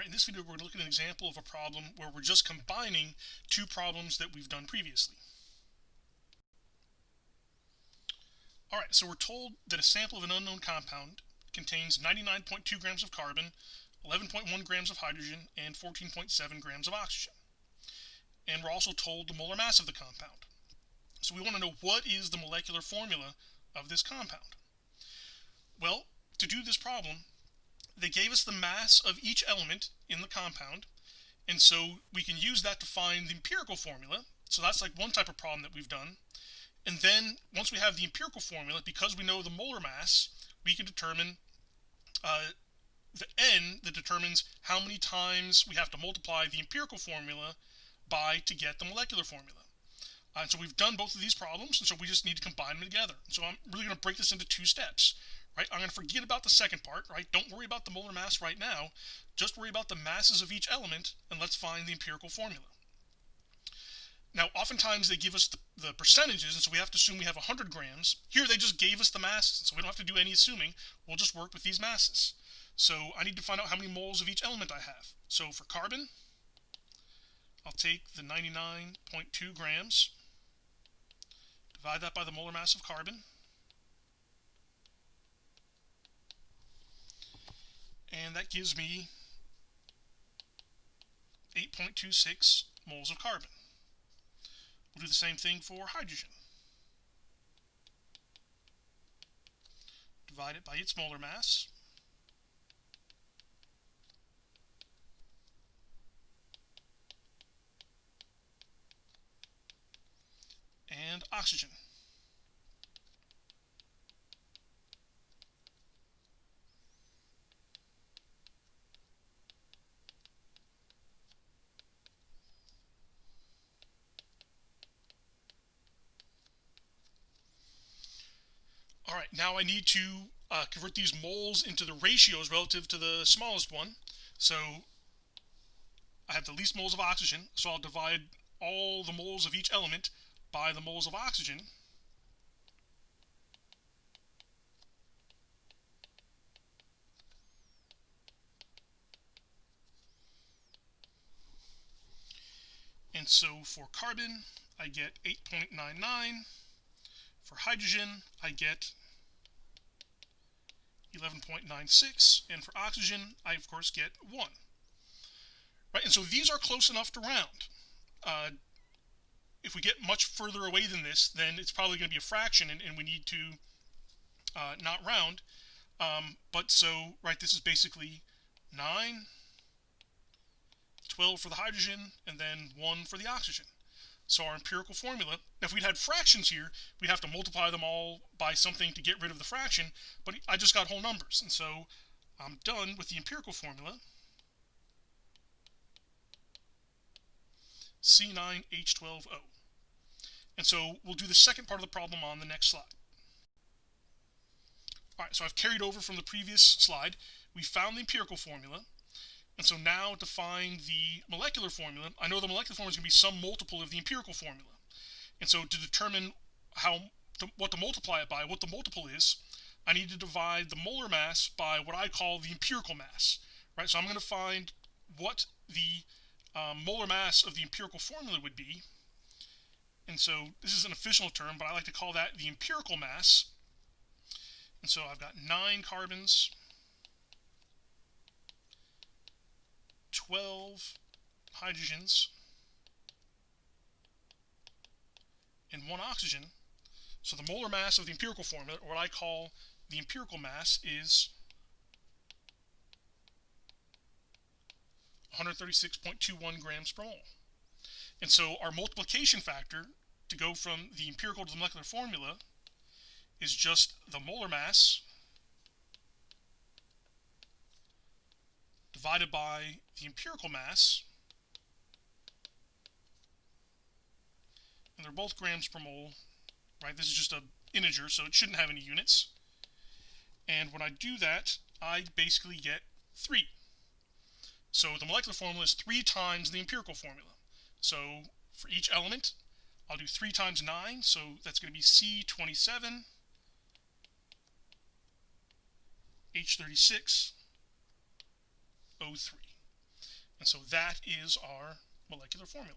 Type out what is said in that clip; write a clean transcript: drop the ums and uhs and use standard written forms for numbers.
Alright, in this video we're going to look at an example of a problem where we're just combining two problems that we've done previously. Alright, so we're told that a sample of an unknown compound contains 99.2 grams of carbon, 11.1 grams of hydrogen, and 14.7 grams of oxygen. And we're also told the molar mass of the compound. So we want to know what is the molecular formula of this compound. Well, to do this problem, they gave us the mass of each element in the compound, and so we can use that to find the empirical formula. So that's like one type of problem that we've done. And then once we have the empirical formula, because we know the molar mass, we can determine the n that determines how many times we have to multiply the empirical formula by to get the molecular formula. And so we've done both of these problems, and so we just need to combine them together. So I'm really going to break this into two steps. Right? I'm going to forget about the second part, right? Don't worry about the molar mass right now. Just worry about the masses of each element, and let's find the empirical formula. Now, oftentimes they give us the percentages, and so we have to assume we have 100 grams. Here they just gave us the masses, so we don't have to do any assuming. We'll just work with these masses. So I need to find out how many moles of each element I have. So for carbon, I'll take the 99.2 grams, divide that by the molar mass of carbon, and that gives me 8.26 moles of carbon. We'll do the same thing for hydrogen. Divide it by its molar mass. And oxygen. Alright, now I need to convert these moles into the ratios relative to the smallest one. So I have the least moles of oxygen, so I'll divide all the moles of each element by the moles of oxygen. And so for carbon, I get 8.99. For hydrogen, I get 11.96, and for oxygen, I of course get 1. Right, and so these are close enough to round. If we get much further away than this, then it's probably going to be a fraction, and we need to not round. But so, right, this is basically 9, 12 for the hydrogen, and then 1 for the oxygen. So our empirical formula, now if we'd had fractions here, we'd have to multiply them all by something to get rid of the fraction, but I just got whole numbers, and so I'm done with the empirical formula. C9H12O. And so we'll do the second part of the problem on the next slide. Alright, so I've carried over from the previous slide. We found the empirical formula. And so now to find the molecular formula, I know the molecular formula is going to be some multiple of the empirical formula. And so to determine what to multiply it by, what the multiple is, I need to divide the molar mass by what I call the empirical mass. Right? So I'm going to find what the molar mass of the empirical formula would be. And so this is an official term, but I like to call that the empirical mass. And so I've got 9 carbons, 12 hydrogens, and 1 oxygen. So the molar mass of the empirical formula, or what I call the empirical mass, is 136.21 grams per mole. And so our multiplication factor to go from the empirical to the molecular formula is just the molar mass divided by the empirical mass, and they're both grams per mole, right? This is just an integer, so it shouldn't have any units. And when I do that, I basically get 3. So the molecular formula is 3 times the empirical formula. So for each element, I'll do 3 times 9, so that's going to be C27, H36, O3. And so that is our molecular formula.